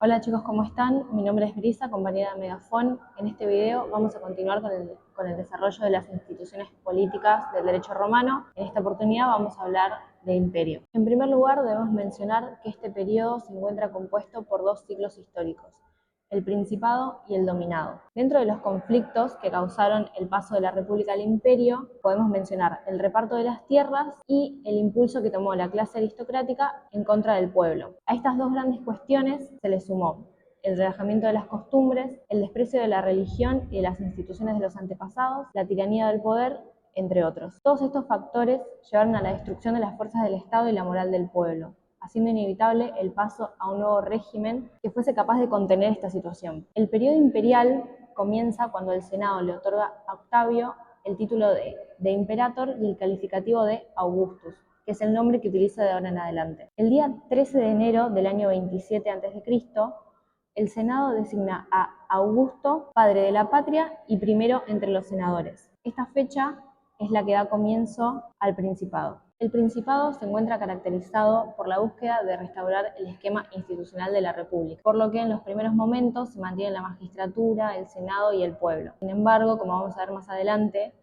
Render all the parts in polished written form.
Hola chicos, ¿cómo están? Mi nombre es Brisa, compañera de Megafon. En este video vamos a continuar con el desarrollo de las instituciones políticas del derecho romano. En esta oportunidad vamos a hablar de imperio. En primer lugar, debemos mencionar que este periodo se encuentra compuesto por dos ciclos históricos: el Principado y el Dominado. Dentro de los conflictos que causaron el paso de la República al Imperio, podemos mencionar el reparto de las tierras y el impulso que tomó la clase aristocrática en contra del pueblo. A estas dos grandes cuestiones se le sumó el relajamiento de las costumbres, el desprecio de la religión y de las instituciones de los antepasados, la tiranía del poder, entre otros. Todos estos factores llevaron a la destrucción de las fuerzas del Estado y la moral del pueblo, haciendo inevitable el paso a un nuevo régimen que fuese capaz de contener esta situación. El periodo imperial comienza cuando el Senado le otorga a Octavio el título de Imperator y el calificativo de Augustus, que es el nombre que utiliza de ahora en adelante. El día 13 de enero del año 27 a.C., el Senado designa a Augusto padre de la patria y primero entre los senadores. Esta fecha es la que da comienzo al Principado. El Principado se encuentra caracterizado por la búsqueda de restaurar el esquema institucional de la República, por lo que en los primeros momentos se mantiene la magistratura, el Senado y el pueblo. Sin embargo, como vamos a ver más adelante,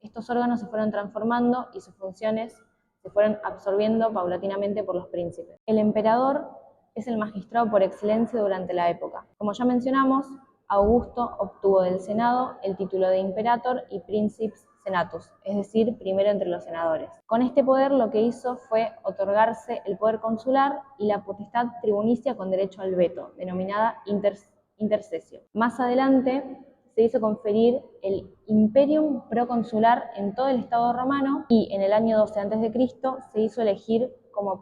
estos órganos se fueron transformando y sus funciones se fueron absorbiendo paulatinamente por los príncipes. El emperador es el magistrado por excelencia durante la época. Como ya mencionamos, Augusto obtuvo del Senado el título de Imperator y Princeps Senatus, es decir, primero entre los senadores. Con este poder lo que hizo fue otorgarse el poder consular y la potestad tribunicia con derecho al veto, denominada intercesio. Más adelante se hizo conferir el imperium proconsular en todo el Estado romano y en el año 12 a.C. se hizo elegir como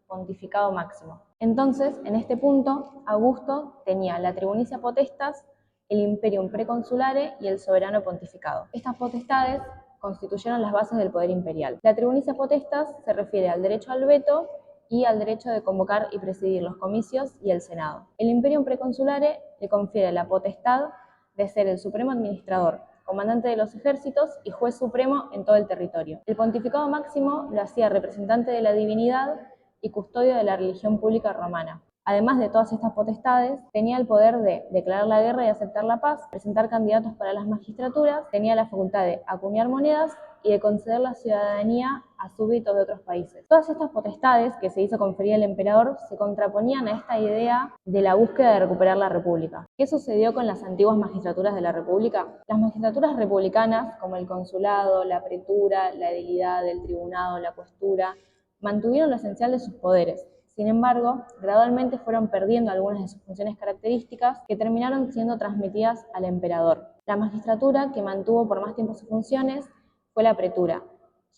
pontificado máximo. Entonces, en este punto, Augusto tenía la tribunicia potestas, el imperium preconsulare y el soberano pontificado. Estas potestades constituyeron las bases del poder imperial. La tribunicia potestas se refiere al derecho al veto y al derecho de convocar y presidir los comicios y el Senado. El imperium preconsulare le confiere la potestad de ser el supremo administrador, comandante de los ejércitos y juez supremo en todo el territorio. El pontificado máximo lo hacía representante de la divinidad y custodio de la religión pública romana. Además de todas estas potestades, tenía el poder de declarar la guerra y aceptar la paz, presentar candidatos para las magistraturas, tenía la facultad de acuñar monedas y de conceder la ciudadanía a súbditos de otros países. Todas estas potestades que se hizo conferir al emperador se contraponían a esta idea de la búsqueda de recuperar la república. ¿Qué sucedió con las antiguas magistraturas de la república? Las magistraturas republicanas, como el consulado, la pretura, la edilidad, el tribunado, la cuestura, mantuvieron lo esencial de sus poderes. Sin embargo, gradualmente fueron perdiendo algunas de sus funciones características que terminaron siendo transmitidas al emperador. La magistratura que mantuvo por más tiempo sus funciones fue la pretura,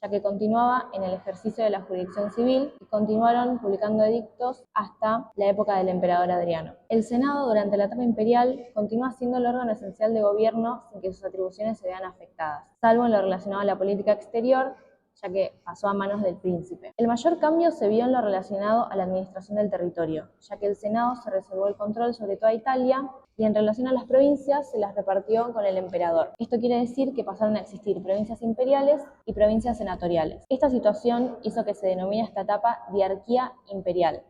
ya que continuaba en el ejercicio de la jurisdicción civil y continuaron publicando edictos hasta la época del emperador Adriano. El Senado, durante la etapa imperial, continúa siendo el órgano esencial de gobierno sin que sus atribuciones se vean afectadas, salvo en lo relacionado a la política exterior, ya que pasó a manos del príncipe. El mayor cambio se vio en lo relacionado a la administración del territorio, ya que el Senado se reservó el control sobre toda Italia y en relación a las provincias se las repartió con el emperador. Esto quiere decir que pasaron a existir provincias imperiales y provincias senatoriales. Esta situación hizo que se denomine esta etapa diarquía imperial,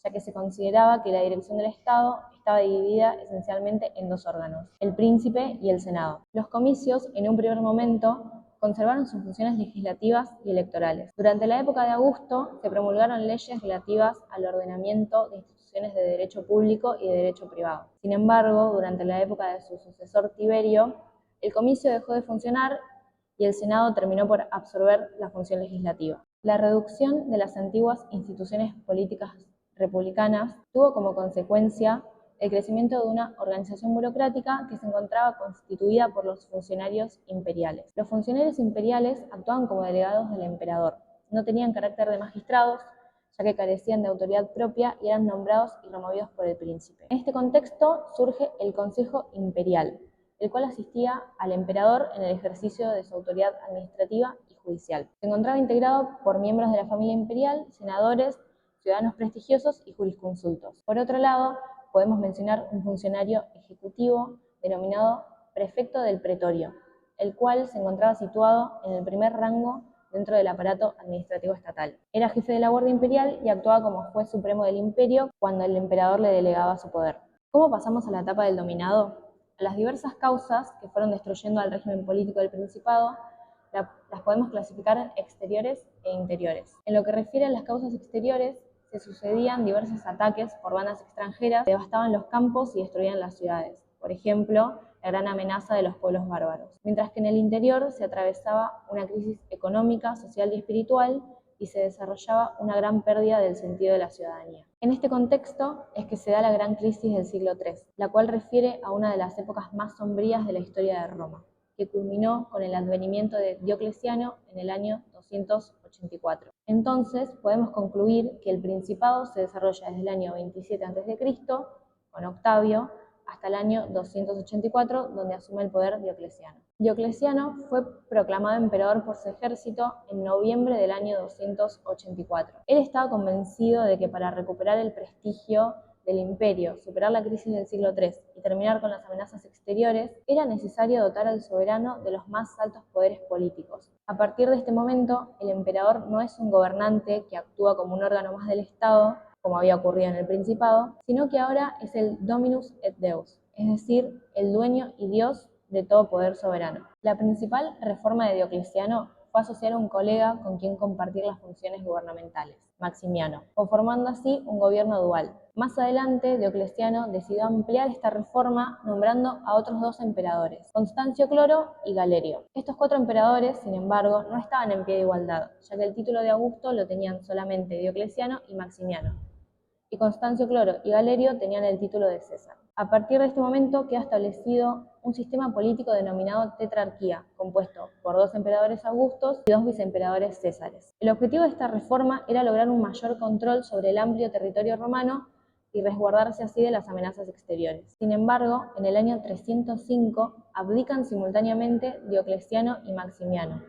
ya que se consideraba que la dirección del Estado estaba dividida esencialmente en dos órganos, el príncipe y el Senado. Los comicios, en un primer momento, conservaron sus funciones legislativas y electorales. Durante la época de Augusto se promulgaron leyes relativas al ordenamiento de instituciones de derecho público y de derecho privado. Sin embargo, durante la época de su sucesor Tiberio, el comicio dejó de funcionar y el Senado terminó por absorber la función legislativa. La reducción de las antiguas instituciones políticas republicanas tuvo como consecuencia el crecimiento de una organización burocrática que se encontraba constituida por los funcionarios imperiales. Los funcionarios imperiales actuaban como delegados del emperador, no tenían carácter de magistrados, ya que carecían de autoridad propia y eran nombrados y removidos por el príncipe. En este contexto surge el Consejo Imperial, el cual asistía al emperador en el ejercicio de su autoridad administrativa y judicial. Se encontraba integrado por miembros de la familia imperial, senadores, ciudadanos prestigiosos y jurisconsultos. Por otro lado, podemos mencionar un funcionario ejecutivo denominado prefecto del pretorio, el cual se encontraba situado en el primer rango dentro del aparato administrativo estatal. Era jefe de la Guardia Imperial y actuaba como juez supremo del imperio cuando el emperador le delegaba su poder. ¿Cómo pasamos a la etapa del dominado? A las diversas causas que fueron destruyendo al régimen político del Principado las podemos clasificar en exteriores e interiores. En lo que refiere a las causas exteriores, se sucedían diversos ataques por bandas extranjeras que devastaban los campos y destruían las ciudades. Por ejemplo, la gran amenaza de los pueblos bárbaros. Mientras que en el interior se atravesaba una crisis económica, social y espiritual y se desarrollaba una gran pérdida del sentido de la ciudadanía. En este contexto es que se da la gran crisis del siglo III, la cual refiere a una de las épocas más sombrías de la historia de Roma, que culminó con el advenimiento de Diocleciano en el año 284. Entonces, podemos concluir que el Principado se desarrolla desde el año 27 a.C., con Octavio, hasta el año 284, donde asume el poder Diocleciano. Diocleciano fue proclamado emperador por su ejército en noviembre del año 284. Él estaba convencido de que para recuperar el prestigio del imperio, superar la crisis del siglo III y terminar con las amenazas exteriores, era necesario dotar al soberano de los más altos poderes políticos. A partir de este momento, el emperador no es un gobernante que actúa como un órgano más del Estado, como había ocurrido en el Principado, sino que ahora es el Dominus et Deus, es decir, el dueño y Dios de todo poder soberano. La principal reforma de Diocleciano fue asociar a un colega con quien compartir las funciones gubernamentales, Maximiano, conformando así un gobierno dual. Más adelante, Diocleciano decidió ampliar esta reforma nombrando a otros dos emperadores, Constancio Cloro y Galerio. Estos 4 emperadores, sin embargo, no estaban en pie de igualdad, ya que el título de Augusto lo tenían solamente Diocleciano y Maximiano, y Constancio Cloro y Galerio tenían el título de César. A partir de este momento queda establecido un sistema político denominado tetrarquía, compuesto por 2 emperadores Augustos y 2 viceemperadores Césares. El objetivo de esta reforma era lograr un mayor control sobre el amplio territorio romano y resguardarse así de las amenazas exteriores. Sin embargo, en el año 305 abdican simultáneamente Diocleciano y Maximiano,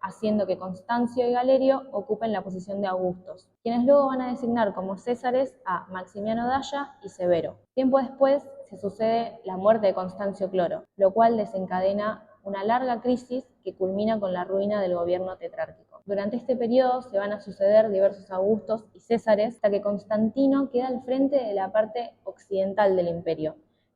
haciendo que Constancio y Galerio ocupen la posición de Augustos, quienes luego van a designar como Césares a Maximiano Dacia y Severo. Tiempo después se sucede la muerte de Constancio Cloro, lo cual desencadena una larga crisis que culmina con la ruina del gobierno tetrárquico. Durante este periodo se van a suceder diversos Augustos y Césares hasta que Constantino queda al frente de la parte occidental del imperio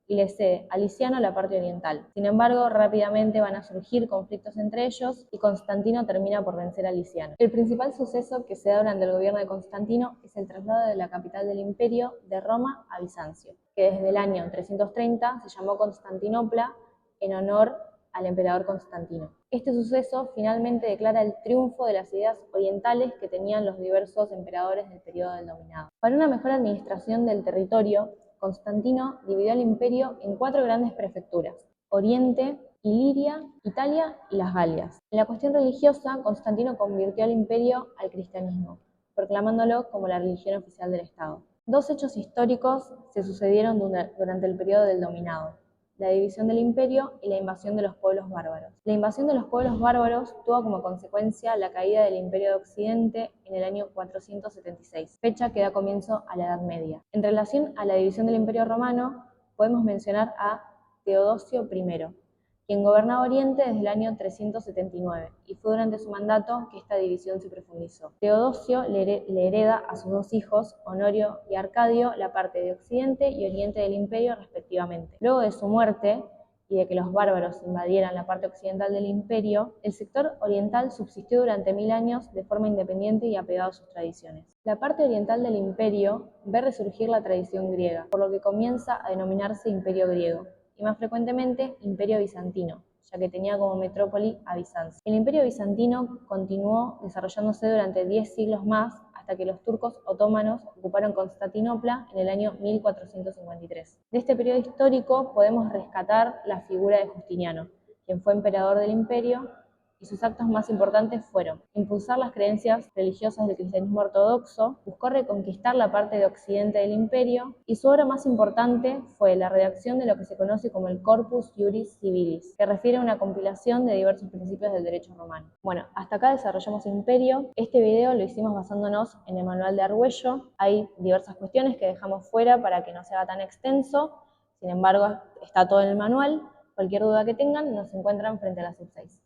y le cede a Liciano la parte oriental. Sin embargo, rápidamente van a surgir conflictos entre ellos y Constantino termina por vencer a Liciano. El principal suceso que se da durante el gobierno de Constantino es el traslado de la capital del imperio de Roma a Bizancio, que desde el año 330 se llamó Constantinopla en honor al emperador Constantino. Este suceso finalmente declara el triunfo de las ideas orientales que tenían los diversos emperadores del periodo del dominado. Para una mejor administración del territorio, Constantino dividió el imperio en 4 grandes prefecturas: Oriente, Iliria, Italia y las Galias. En la cuestión religiosa, Constantino convirtió al imperio al cristianismo, proclamándolo como la religión oficial del Estado. 2 hechos históricos se sucedieron durante el periodo del dominado: la división del imperio y la invasión de los pueblos bárbaros. La invasión de los pueblos bárbaros tuvo como consecuencia la caída del imperio de Occidente en el año 476, fecha que da comienzo a la Edad Media. En relación a la división del imperio romano, podemos mencionar a Teodosio I, quien gobernaba Oriente desde el año 379, y fue durante su mandato que esta división se profundizó. Teodosio le hereda a sus 2 hijos, Honorio y Arcadio, la parte de Occidente y Oriente del imperio respectivamente. Luego de su muerte y de que los bárbaros invadieran la parte occidental del imperio, el sector oriental subsistió durante 1000 años de forma independiente y apegado a sus tradiciones. La parte oriental del imperio ve resurgir la tradición griega, por lo que comienza a denominarse Imperio Griego, y más frecuentemente Imperio Bizantino, ya que tenía como metrópoli a Bizancio. El Imperio Bizantino continuó desarrollándose durante 10 siglos más hasta que los turcos otomanos ocuparon Constantinopla en el año 1453. De este periodo histórico podemos rescatar la figura de Justiniano, quien fue emperador del imperio, y sus actos más importantes fueron impulsar las creencias religiosas del cristianismo ortodoxo, buscó reconquistar la parte de occidente del imperio, y su obra más importante fue la redacción de lo que se conoce como el Corpus Juris Civilis, que refiere a una compilación de diversos principios del derecho romano. Bueno, hasta acá desarrollamos el imperio. Este video lo hicimos basándonos en el manual de Argüello. Hay diversas cuestiones que dejamos fuera para que no sea tan extenso, sin embargo está todo en el manual. Cualquier duda que tengan nos encuentran frente a la sub 6.